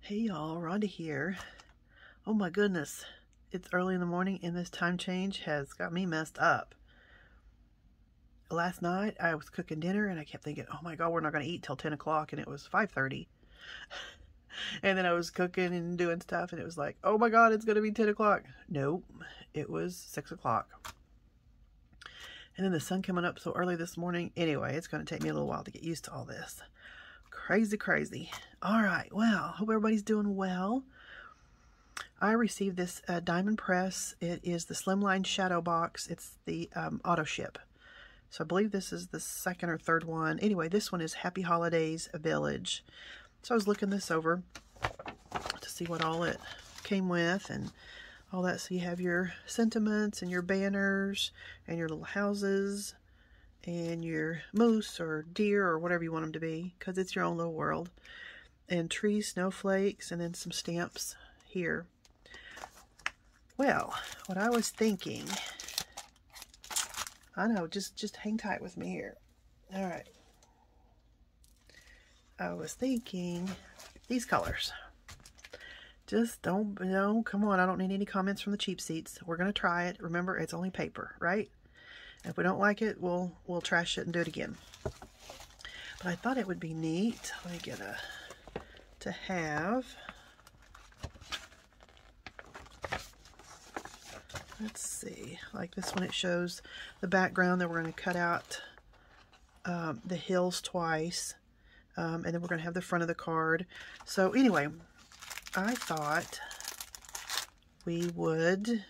Hey y'all, Rhonda here. Oh my goodness, it's early in the morning and this time change has got me messed up. Last night I was cooking dinner and I kept thinking, oh my god, we're not going to eat till 10 o'clock, and it was 5:30. And then I was cooking and doing stuff and it was like, oh my god, it's going to be 10 o'clock. Nope, it was 6 o'clock. And then the sun coming up so early this morning. Anyway, it's going to take me a little while to get used to all this. Crazy. All right, well, hope everybody's doing well. I received this diamond press. It is the Slimline shadow box. It's the auto ship. So I believe this is the second or third one. Anyway, this one is Happy Holidays Village. So I was looking this over to see what all it came with and all that. So you have your sentiments and your banners and your little houses and your moose or deer or whatever you want them to be, because it's your own little world. And trees, snowflakes, and then some stamps here. Well, what I was thinking, I know, just hang tight with me here. All right. I was thinking these colors. Just don't, come on, I don't need any comments from the cheap seats. We're going to try it. Remember, it's only paper, right? If we don't like it, we'll trash it and do it again. But I thought it would be neat. Let me get to have. Let's see, like this one, it shows the background. Then we're going to cut out the hills twice, and then we're going to have the front of the card. So anyway, I thought we would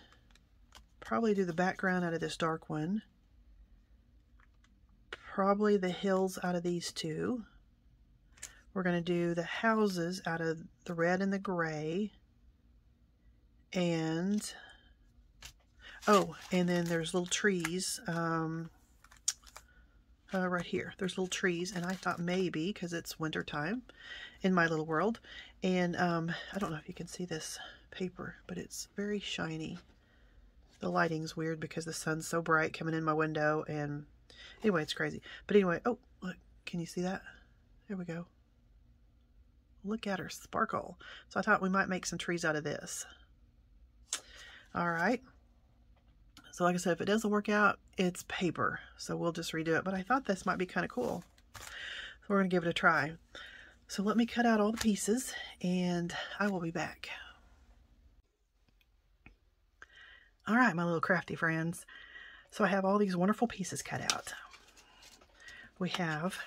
probably do the background out of this dark one. Probably the hills out of these two. We're going to do the houses out of the red and the gray. And, oh, and then there's little trees right here. There's little trees, and I thought maybe, because it's winter time in my little world, and I don't know if you can see this paper, but it's very shiny. The lighting's weird because the sun's so bright coming in my window, and anyway, it's crazy. But anyway, oh, look, can you see that? There we go. Look at her sparkle. So I thought we might make some trees out of this. All right. So like I said, if it doesn't work out, it's paper. So we'll just redo it. But I thought this might be kind of cool. So we're going to give it a try. So let me cut out all the pieces and I will be back. All right, my little crafty friends. So I have all these wonderful pieces cut out. We have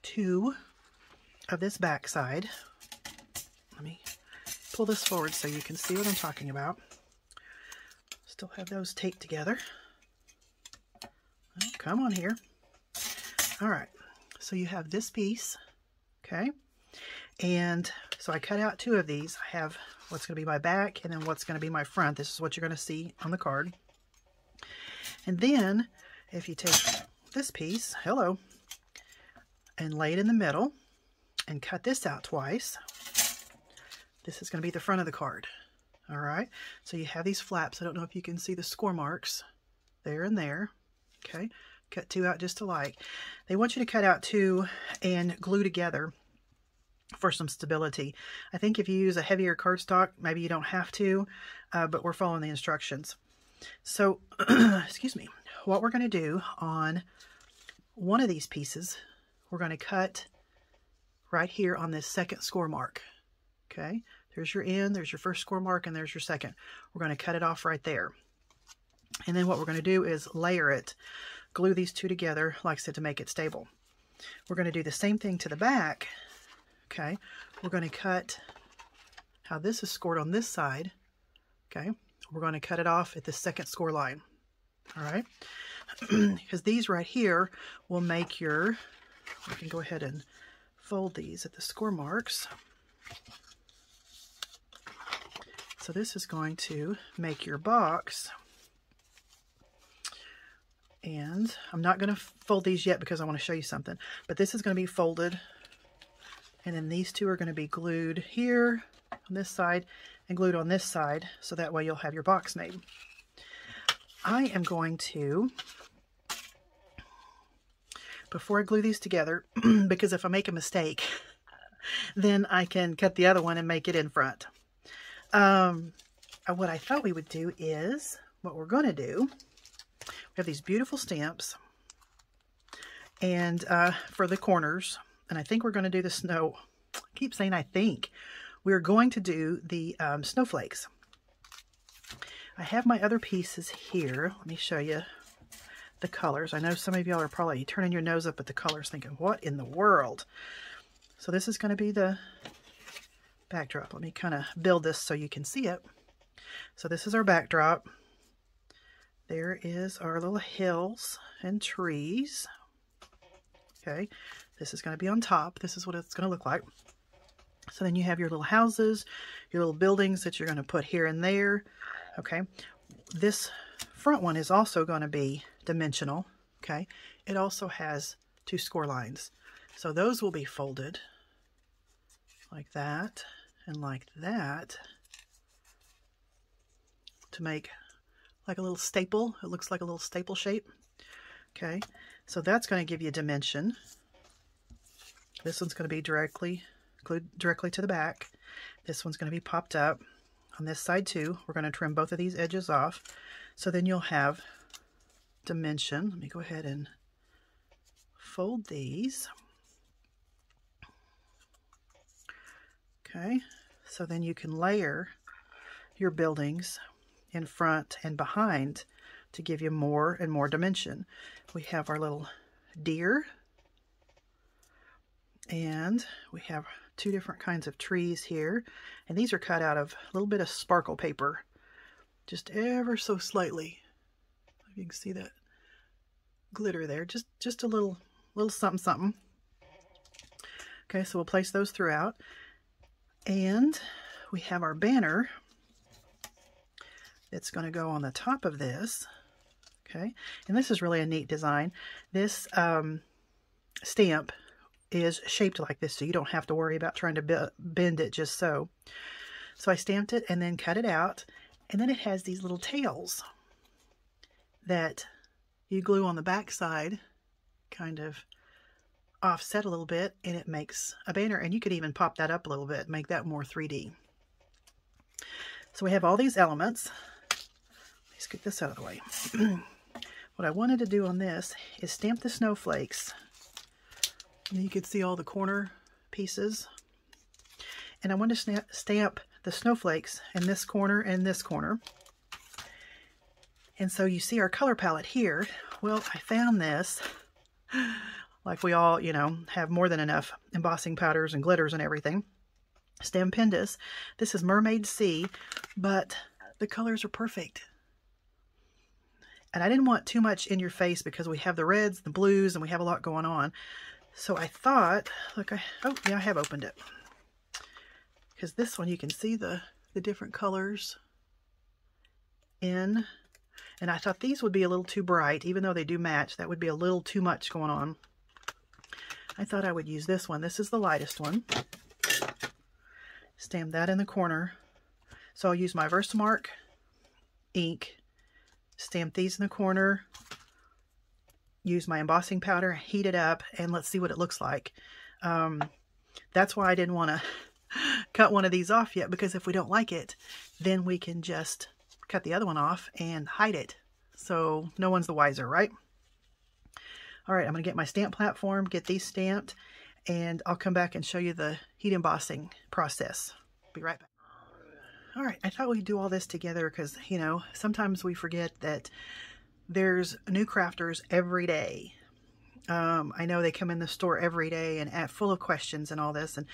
two of this back side. Let me pull this forward so you can see what I'm talking about. Still have those taped together. Oh, come on here. All right, so you have this piece, okay? And so I cut out two of these. I have what's going to be my back and then what's going to be my front. This is what you're going to see on the card. And then if you take this piece, hello, and lay it in the middle and cut this out twice, this is going to be the front of the card. All right, so you have these flaps. I don't know if you can see the score marks there and there. Okay, cut two out just alike. They want you to cut out two and glue together for some stability. I think if you use a heavier cardstock, maybe you don't have to, but we're following the instructions. So, excuse me, what we're going to do on one of these pieces, we're going to cut right here on this second score mark. Okay, there's your end, there's your first score mark, and there's your second. We're going to cut it off right there. And then what we're going to do is layer it, glue these two together, like I said, to make it stable. We're going to do the same thing to the back. Okay, we're going to cut how this is scored on this side. Okay, we're going to cut it off at the second score line. All right, because these right here will make your, we can go ahead and fold these at the score marks. So this is going to make your box. And I'm not going to fold these yet because I want to show you something. But this is going to be folded. And then these two are going to be glued here on this side and glued on this side. So that way you'll have your box made. I am going to, before I glue these together, because if I make a mistake, then I can cut the other one and make it in front. What I thought we would do is, what we're going to do, we have these beautiful stamps, and for the corners, and I think we're going to do the snow. I keep saying I think. We're going to do the snowflakes. I have my other pieces here. Let me show you the colors. I know some of y'all are probably turning your nose up at the colors thinking, what in the world? So this is going to be the backdrop. Let me kind of build this so you can see it. So this is our backdrop. There is our little hills and trees. Okay, this is going to be on top. This is what it's going to look like. So then you have your little houses, your little buildings that you're going to put here and there. Okay, this front one is also going to be dimensional. Okay, it also has 2 score lines. So those will be folded like that and like that to make like a little staple. It looks like a little staple shape. Okay, so that's going to give you a dimension. This one's going to be glued directly to the back. This one's going to be popped up on this side too. We're going to trim both of these edges off. So then you'll have dimension. Let me go ahead and fold these. Okay, so then you can layer your buildings in front and behind to give you more and more dimension. We have our little deer, and we have 2 different kinds of trees here, and these are cut out of a little bit of sparkle paper, just ever so slightly. If you can see that glitter there, just a little something something. Okay, so we'll place those throughout, and we have our banner that's going to go on the top of this. Okay, and this is really a neat design. This stamp is shaped like this, so you don't have to worry about trying to bend it just so. So I stamped it and then cut it out, and then it has these little tails that you glue on the back side, kind of offset a little bit, and it makes a banner. And you could even pop that up a little bit, make that more 3D. So we have all these elements. Let's get this out of the way. What I wanted to do on this is stamp the snowflakes. You could see all the corner pieces. And I want to stamp the snowflakes in this corner and this corner. And so you see our color palette here. Well, I found this. Like we all, you know, have more than enough embossing powders and glitters and everything. Stampendous. This is Mermaid Sea, but the colors are perfect. And I didn't want too much in your face because we have the reds, the blues, and we have a lot going on. So I thought, look, oh yeah, I have opened it. Because this one, you can see the different colors in. And I thought these would be a little too bright, even though they do match. That would be a little too much going on. I thought I would use this one. This is the lightest one. Stamp that in the corner. So I'll use my Versamark ink. Stamp these in the corner, use my embossing powder, heat it up, and let's see what it looks like. That's why I didn't want to cut one of these off yet, because if we don't like it, then we can just cut the other one off and hide it. So no one's the wiser, right? All right, I'm going to get my stamp platform, get these stamped, and I'll come back and show you the heat embossing process. Be right back. All right, I thought we'd do all this together because, you know, sometimes we forget that there's new crafters every day. I know they come in the store every day and full of questions and all this, and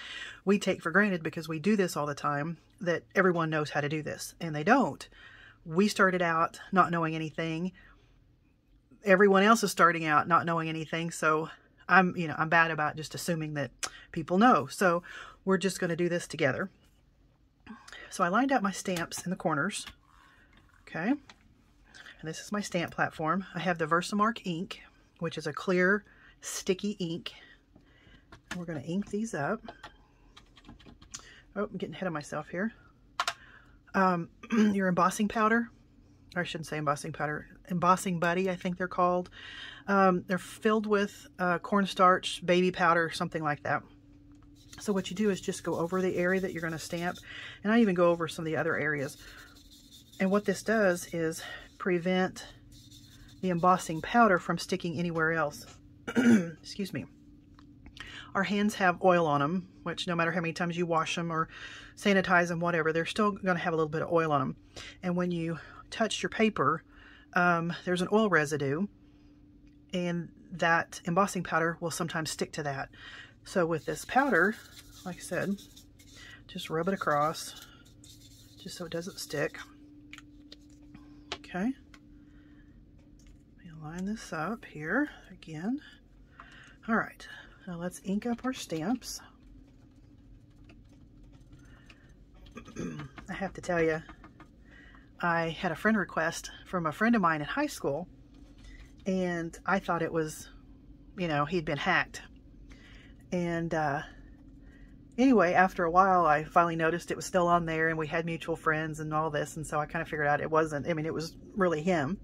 we take for granted because we do this all the time that everyone knows how to do this, and they don't. We started out not knowing anything. Everyone else is starting out not knowing anything, so I'm bad about just assuming that people know. So we're just going to do this together. So I lined out my stamps in the corners, okay, and this is my stamp platform. I have the Versamark ink, which is a clear, sticky ink. We're going to ink these up. Oh, I'm getting ahead of myself here. Your embossing powder, or I shouldn't say embossing powder, embossing buddy, I think they're called. They're filled with cornstarch, baby powder, something like that. So what you do is just go over the area that you're going to stamp, and I even go over some of the other areas. And what this does is prevent the embossing powder from sticking anywhere else. Excuse me. Our hands have oil on them, which no matter how many times you wash them or sanitize them, whatever, they're still going to have a little bit of oil on them. And when you touch your paper, there's an oil residue, and that embossing powder will sometimes stick to that. So with this powder, like I said, just rub it across, just so it doesn't stick. Okay. Let me line this up here again. All right. Now let's ink up our stamps. I have to tell you, I had a friend request from a friend of mine in high school, and I thought it was, you know, he'd been hacked. And anyway, after a while, I finally noticed it was still on there, and we had mutual friends and all this, and so I kind of figured out it wasn't, I mean, it was really him.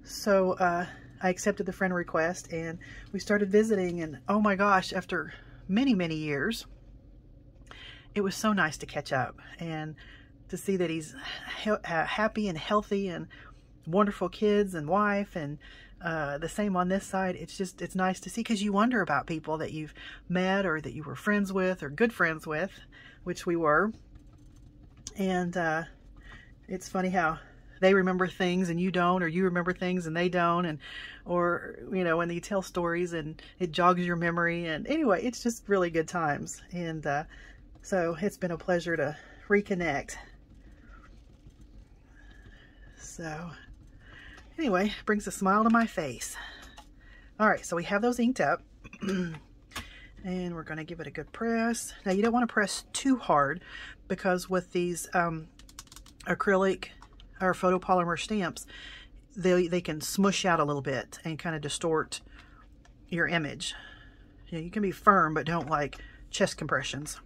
So I accepted the friend request, and we started visiting, and oh my gosh, after many, many years, it was so nice to catch up and to see that he's happy and healthy and wonderful kids and wife, and the same on this side. It's nice to see, because you wonder about people that you've met or that you were friends with or good friends with, which we were. And it's funny how they remember things and you don't, or you remember things and they don't, and or you know, when you tell stories and it jogs your memory. And anyway, it's just really good times. And so it's been a pleasure to reconnect. So anyway, brings a smile to my face. All right, so we have those inked up. And we're going to give it a good press. Now, you don't want to press too hard, because with these acrylic or photopolymer stamps, they can smush out a little bit and kind of distort your image. You know, you can be firm, but don't like chest compressions.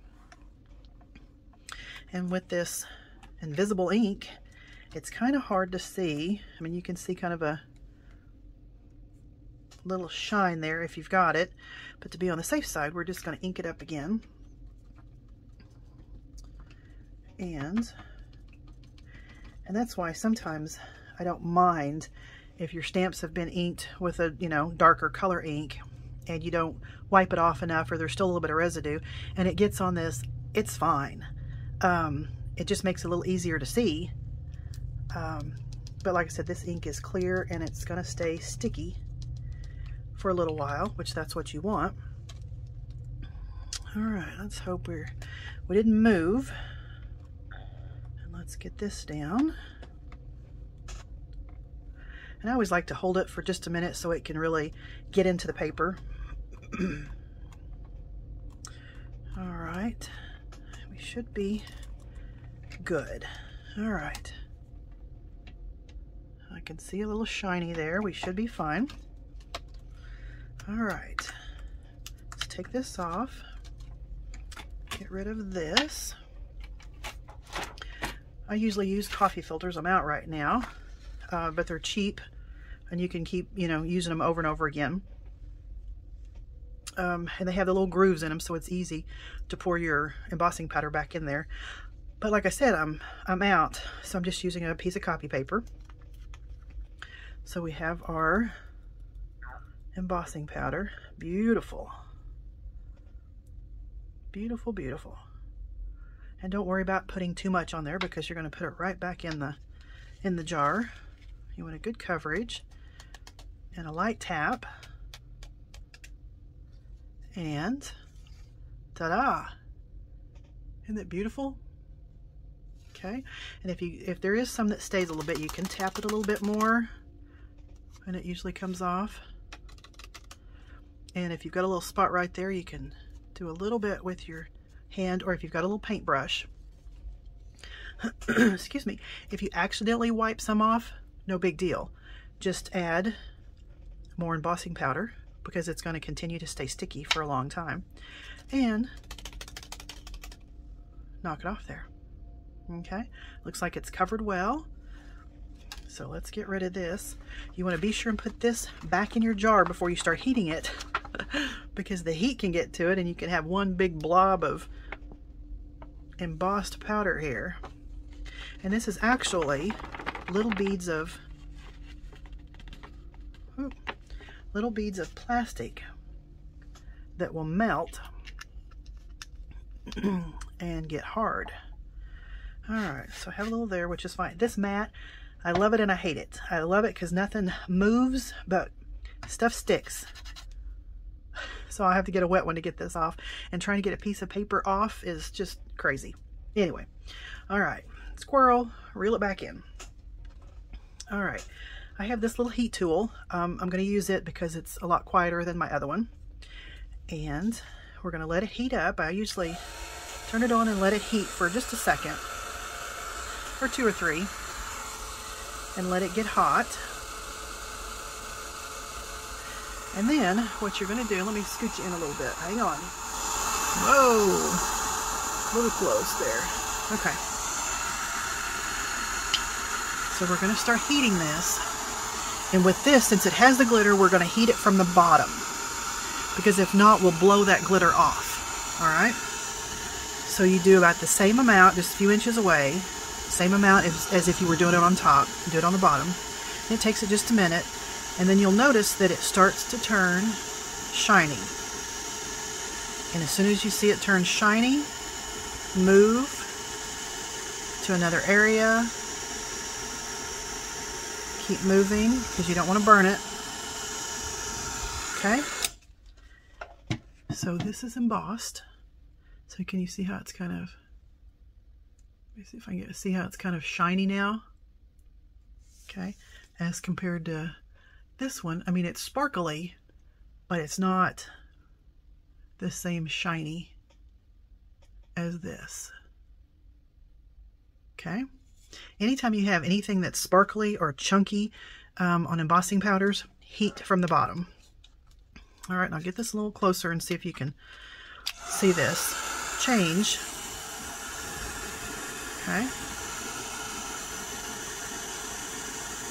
And with this invisible ink, it's kind of hard to see. I mean, you can see kind of a little shine there if you've got it, but to be on the safe side, we're just going to ink it up again. And that's why sometimes I don't mind if your stamps have been inked with a, you know, darker color ink, and you don't wipe it off enough, or there's still a little bit of residue and it gets on this. It's fine. It just makes it a little easier to see. But like I said, this ink is clear and it's going to stay sticky for a little while, which that's what you want. All right, let's hope we didn't move. And let's get this down. And I always like to hold it for just a minute so it can really get into the paper. All right, we should be good. All right. I can see a little shiny there. We should be fine. All right. Let's take this off. Get rid of this. I usually use coffee filters. I'm out right now, but they're cheap, and you can keep, you know, using them over and over again. And they have the little grooves in them, so it's easy to pour your embossing powder back in there. But like I said, I'm out, so I'm just using a piece of copy paper. So we have our embossing powder. Beautiful. Beautiful, beautiful. And don't worry about putting too much on there, because you're going to put it right back in the jar. You want a good coverage and a light tap. And ta-da! Isn't that beautiful? Okay. And if there is some that stays a little bit, you can tap it a little bit more, and it usually comes off. And if you've got a little spot right there, you can do a little bit with your hand, or if you've got a little paintbrush. Excuse me. If you accidentally wipe some off, no big deal. Just add more embossing powder, because it's going to continue to stay sticky for a long time. And knock it off there. Okay. Looks like it's covered well. So let's get rid of this. You want to be sure and put this back in your jar before you start heating it, because the heat can get to it and you can have one big blob of embossed powder here. And this is actually little beads of plastic that will melt and get hard. All right, so I have a little there, which is fine. This mat, I love it and I hate it. I love it because nothing moves, but stuff sticks. So I have to get a wet one to get this off, and trying to get a piece of paper off is just crazy. Anyway, all right, squirrel, reel it back in. All right, I have this little heat tool. I'm going to use it because it's a lot quieter than my other one. And we're going to let it heat up. I usually turn it on and let it heat for just a second, or 2 or 3, and let it get hot. And then what you're going to do, let me scoot you in a little bit. Hang on. Whoa, a little close there. Okay. So we're going to start heating this. And with this, since it has the glitter, we're going to heat it from the bottom, because if not, we'll blow that glitter off. All right. So you do about the same amount, just a few inches away, same amount as if you were doing it on top. Do it on the bottom. And it takes it just a minute. And then you'll notice that it starts to turn shiny. And as soon as you see it turn shiny, move to another area. Keep moving because you don't want to burn it. Okay? So this is embossed. So can you see how it's kind of, let me see if I can get to see how it's kind of shiny now. Okay? As compared to this one, I mean, it's sparkly, but it's not the same shiny as this. Okay? Anytime you have anything that's sparkly or chunky on embossing powders, heat from the bottom. All right, now get this a little closer and see if you can see this change. Okay.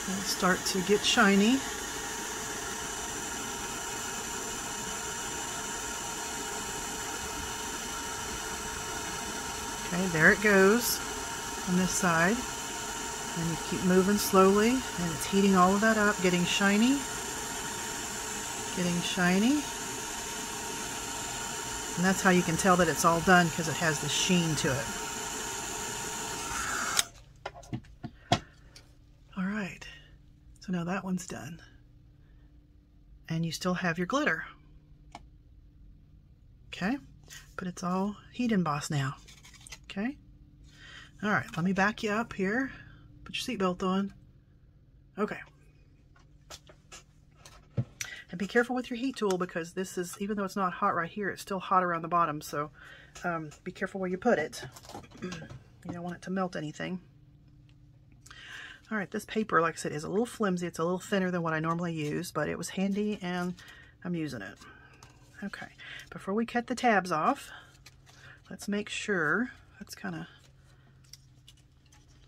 It'll start to get shiny. Okay, there it goes on this side. And you keep moving slowly, and it's heating all of that up, getting shiny. Getting shiny. And that's how you can tell that it's all done, because it has the sheen to it. All right. So now that one's done. And you still have your glitter. Okay. But it's all heat embossed now. Okay. All right. Let me back you up here. Put your seatbelt on. Okay. And be careful with your heat tool, because this is, even though it's not hot right here, it's still hot around the bottom. So be careful where you put it. You don't want it to melt anything. All right, this paper, like I said, is a little flimsy. It's a little thinner than what I normally use, but it was handy and I'm using it. Okay, before we cut the tabs off, let's make sure, let's kind of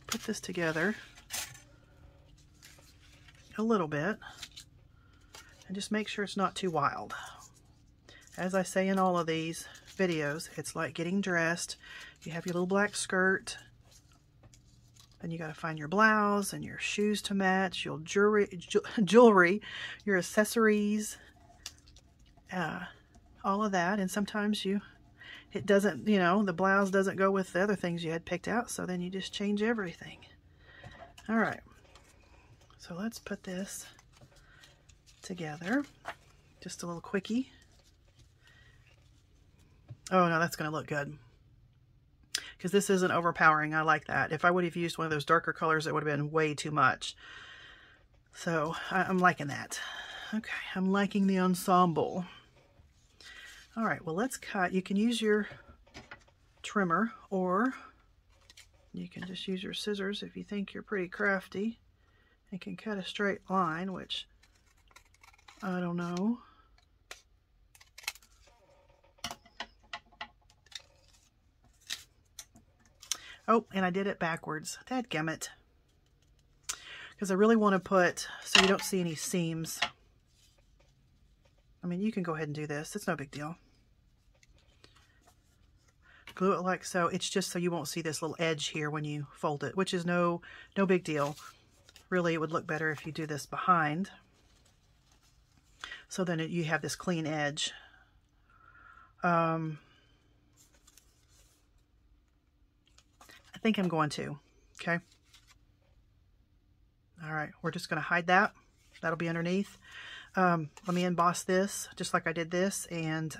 put this together a little bit. And just make sure it's not too wild. As I say in all of these videos, it's like getting dressed. You have your little black skirt, then you got to find your blouse and your shoes to match, your jewelry, your accessories, all of that. And sometimes it doesn't, you know, the blouse doesn't go with the other things you had picked out, so then you just change everything. All right, so let's put this together. Just a little quickie. Oh no, that's going to look good, because this isn't overpowering. I like that. If I would have used one of those darker colors, it would have been way too much. So I'm liking that. Okay, I'm liking the ensemble. All right, well, let's cut. You can use your trimmer, or you can just use your scissors if you think you're pretty crafty and can cut a straight line, which I don't know. Oh, and I did it backwards. Dadgummit. Because I really want to put, so you don't see any seams. I mean, you can go ahead and do this. It's no big deal. Glue it like so. It's just so you won't see this little edge here when you fold it, which is no big deal. Really, it would look better if you do this behind. So then you have this clean edge. I think I'm going to. Okay. All right, we're just going to hide that. That'll be underneath. Let me emboss this just like I did this, and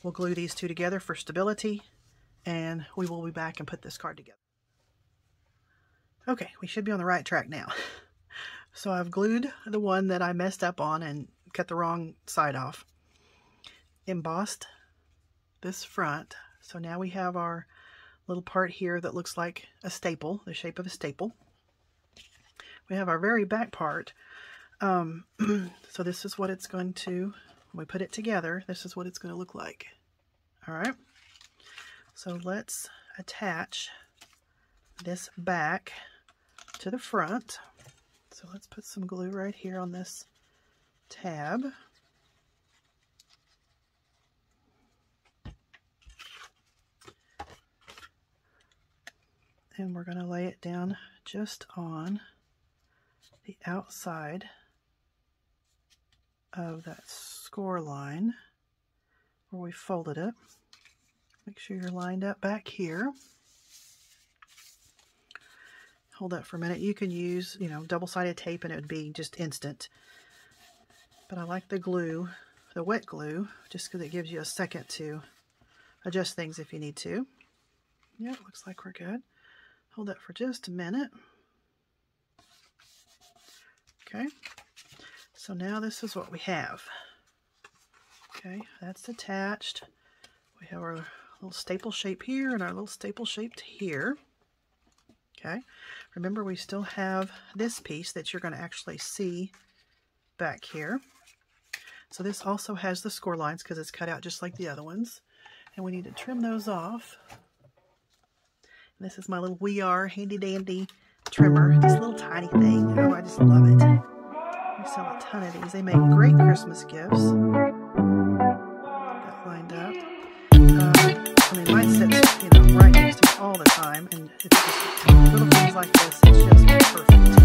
we'll glue these two together for stability, and we will be back and put this card together. Okay, we should be on the right track now. So I've glued the one that I messed up on and cut the wrong side off. Embossed this front. So now we have our little part here that looks like a staple, the shape of a staple. We have our very back part. So this is what it's going to, when we put it together, this is what it's going to look like. All right. So let's attach this back to the front. So let's put some glue right here on this tab. And we're going to lay it down just on the outside of that score line where we folded it. Make sure you're lined up back here. Hold that for a minute. You can use, double-sided tape and it would be just instant. But I like the glue, the wet glue, just because it gives you a second to adjust things if you need to. Yeah, looks like we're good. Hold that for just a minute. Okay. So now this is what we have. Okay, that's attached. We have our little staple shape here and our little staple shape here. Okay, remember we still have this piece that you're going to actually see back here. So this also has the score lines because it's cut out just like the other ones. And we need to trim those off. And this is my little We Are handy dandy trimmer. This little tiny thing. Oh, I just love it. We sell a ton of these. They make great Christmas gifts. Got lined up. I mean, mine sits, right next to it all the time, and it's just little things like this. It's just perfect.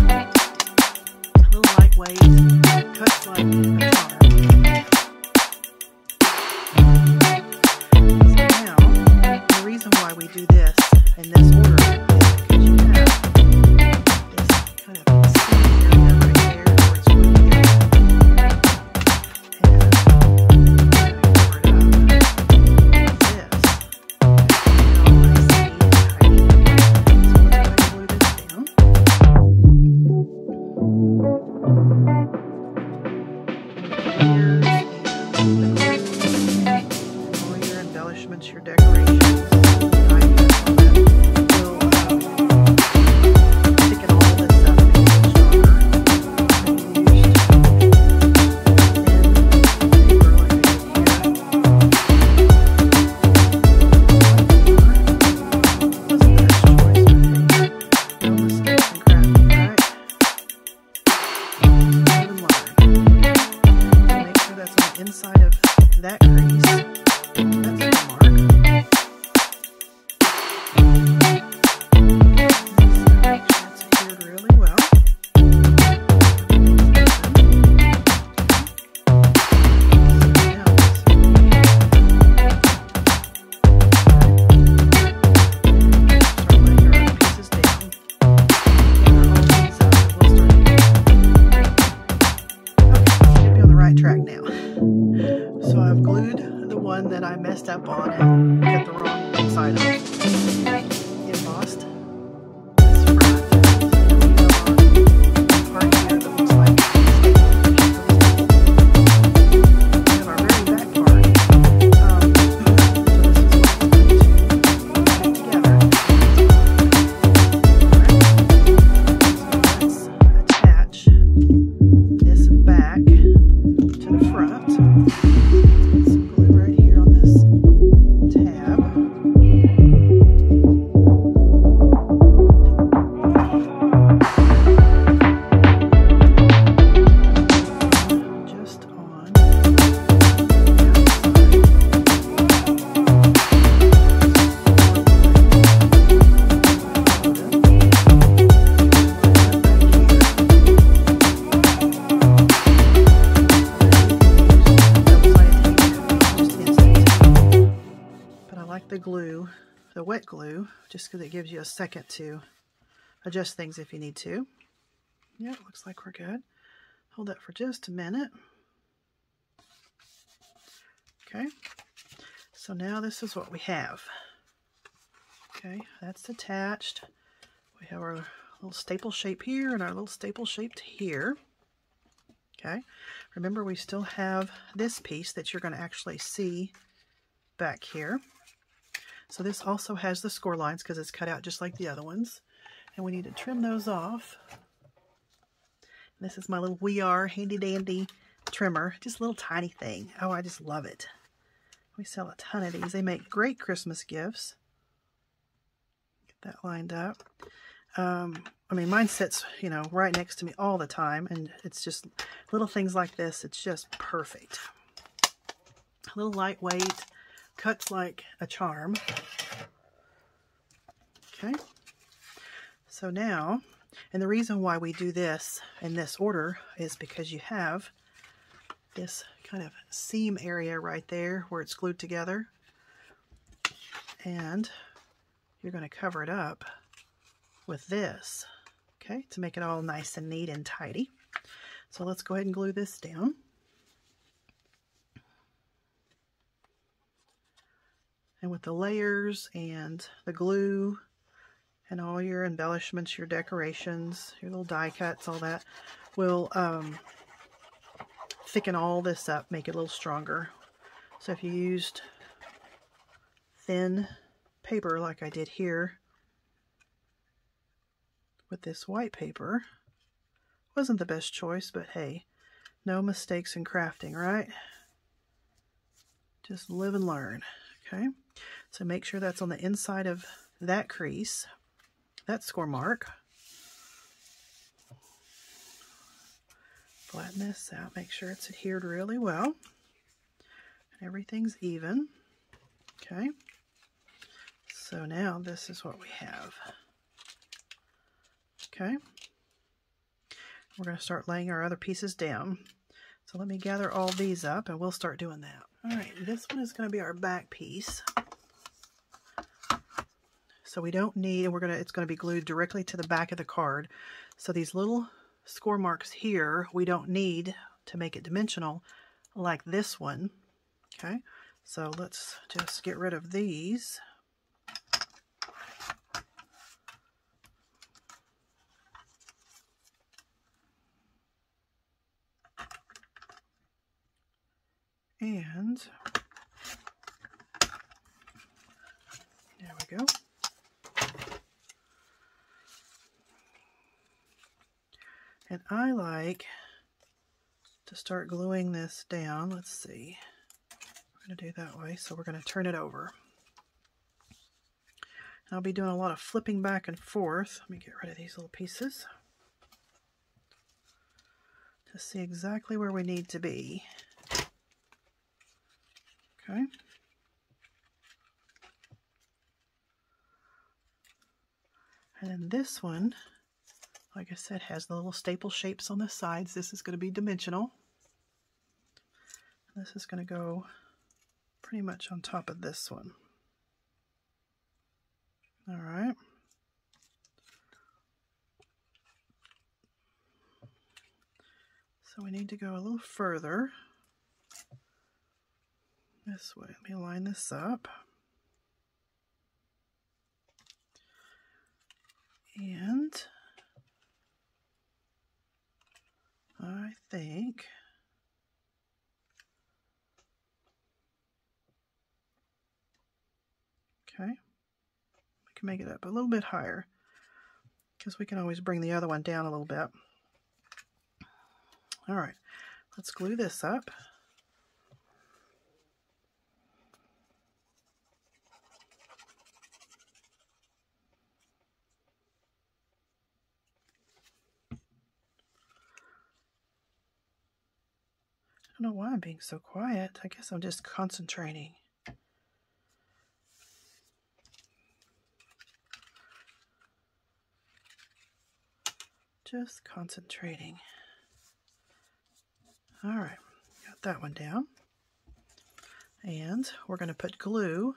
A little lightweight, cuts like a charm. So now, the reason why we do this in this order is because you have this kind of skinny area right there where it's going to get. Your decorations, sticking all this up and making it stronger. Make sure that's on the inside of that crease. Track now. So I've glued the one that I messed up on and cut the wrong side off. Embossed this front. Part here that looks like we have our very back part. So this is what it's going to put it together. Alright. So let's attach this back to the front. Put some glue right here on this tab. glue, the wet glue, just because it gives you a second to adjust things if you need to. Yeah, it looks like we're good. Hold that for just a minute. Okay, so now this is what we have. Okay, that's attached. We have our little staple shape here and our little staple shape here. Okay, remember we still have this piece that you're going to actually see back here. So this also has the score lines because it's cut out just like the other ones. And we need to trim those off. This is my little We Are handy dandy trimmer. Just a little tiny thing. Oh, I just love it. We sell a ton of these. They make great Christmas gifts. Get that lined up. I mean, mine sits, you know, right next to me all the time, and it's just little things like this. It's just perfect. A little lightweight, cuts like a charm. Okay. So now, and the reason why we do this in this order is because you have this kind of seam area right there where it's glued together, and you're going to cover it up with this, okay, to make it all nice and neat and tidy. So let's go ahead and glue this down. And with the layers and the glue and all your embellishments, your decorations, your little die cuts, all that will thicken all this up, make it a little stronger. So if you used thin paper like I did here with this white paper, wasn't the best choice, but hey, no mistakes in crafting, right? Just live and learn. Okay, so make sure that's on the inside of that crease, that score mark. Flatten this out, make sure it's adhered really well, and everything's even. Okay, so now this is what we have. Okay, we're going to start laying our other pieces down. So let me gather all these up and we'll start doing that. All right, this one is going to be our back piece. So we don't need, and it's going to be glued directly to the back of the card. So these little score marks here, we don't need to make it dimensional like this one. Okay, so let's just get rid of these. And there we go. And I like to start gluing this down. Let's see. We're going to do that way, so we're going to turn it over. And I'll be doing a lot of flipping back and forth. Let me get rid of these little pieces to see exactly where we need to be. Okay. And then this one, like I said, has the little staple shapes on the sides. This is going to be dimensional. This is going to go pretty much on top of this one. All right. So we need to go a little further this way. Let me line this up. And I think okay, we can make it up a little bit higher because we can always bring the other one down a little bit. All right, let's glue this up. I don't know why I'm being so quiet. I guess I'm just concentrating. Just concentrating. All right, got that one down. And we're going to put glue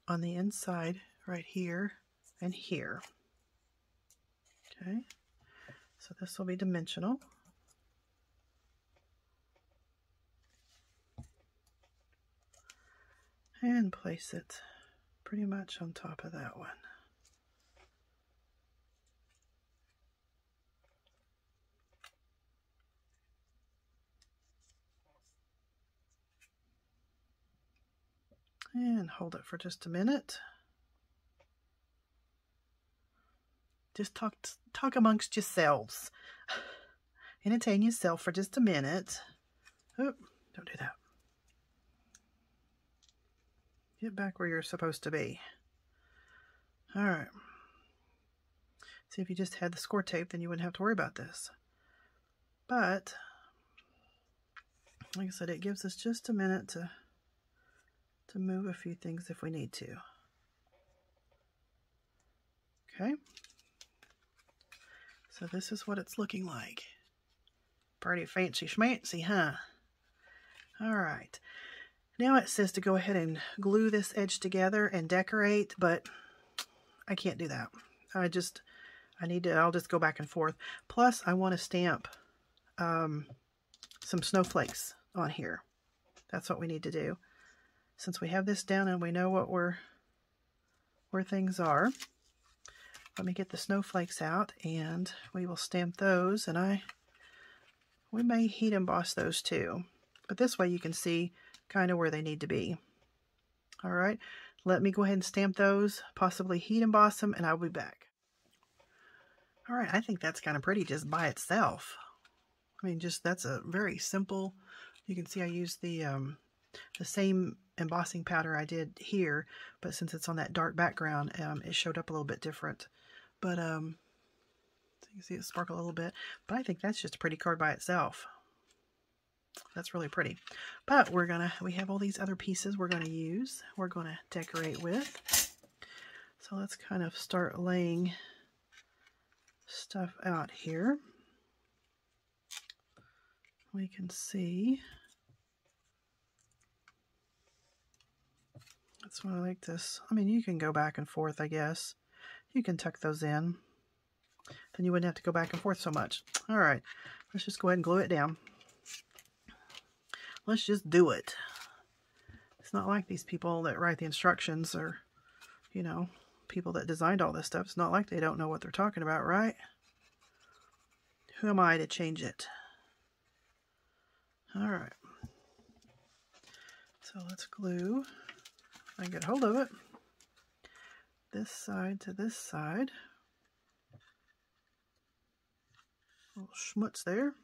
on the inside right here and here. Okay, so this will be dimensional. And place it pretty much on top of that one. And hold it for just a minute. Just talk amongst yourselves. Entertain yourself for just a minute. Oh, don't do that. Get back where you're supposed to be. All right. See, if you just had the score tape, then you wouldn't have to worry about this. But, like I said, it gives us just a minute to move a few things if we need to. Okay. So this is what it's looking like. Pretty fancy schmancy, huh? All right. Now it says to go ahead and glue this edge together and decorate, but I can't do that. I'll just go back and forth. Plus, I want to stamp some snowflakes on here. That's what we need to do. Since we have this down and we know what where things are, let me get the snowflakes out and we will stamp those. And we may heat emboss those too, but this way you can see kind of where they need to be. All right, let me go ahead and stamp those, possibly heat emboss them, and I'll be back. All right, I think that's kind of pretty just by itself. I mean, that's a very simple. You can see I used the same embossing powder I did here, but since it's on that dark background, it showed up a little bit different. But so you can see it sparkle a little bit. But I think that's just a pretty card by itself. That's really pretty. But we have all these other pieces we're going to use. We're going to decorate with. So let's kind of start laying stuff out here. We can see. That's why I like this. I mean, you can go back and forth, I guess. You can tuck those in. Then you wouldn't have to go back and forth so much. All right. Let's just go ahead and glue it down. Let's just do it. It's not like these people that write the instructions or, you know, people that designed all this stuff. It's not like they don't know what they're talking about, right? Who am I to change it? All right. So let's glue. If I can get hold of it. This side to this side. A little schmutz there.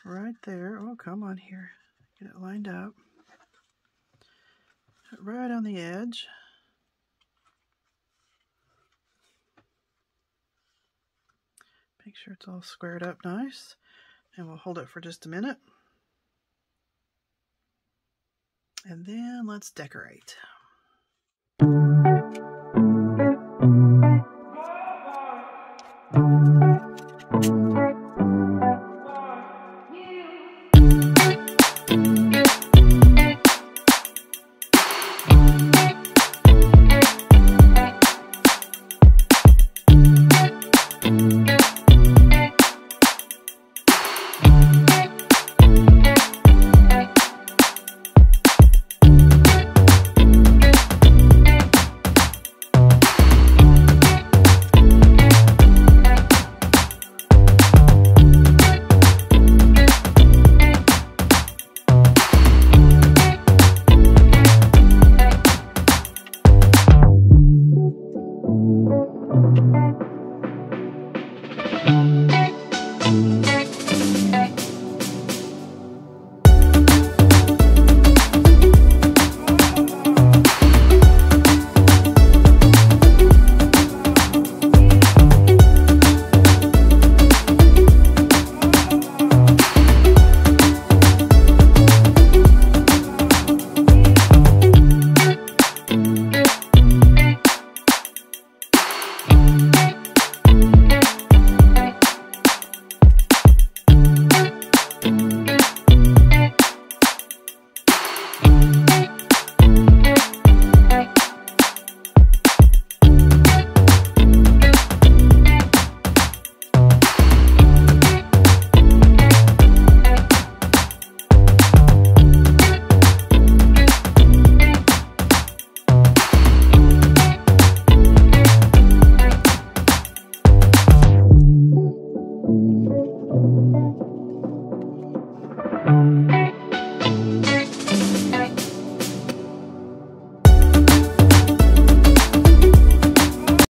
Right there. Oh, come on here. Get it lined up. Right on the edge. Make sure it's all squared up nice. And we'll hold it for just a minute. And then let's decorate.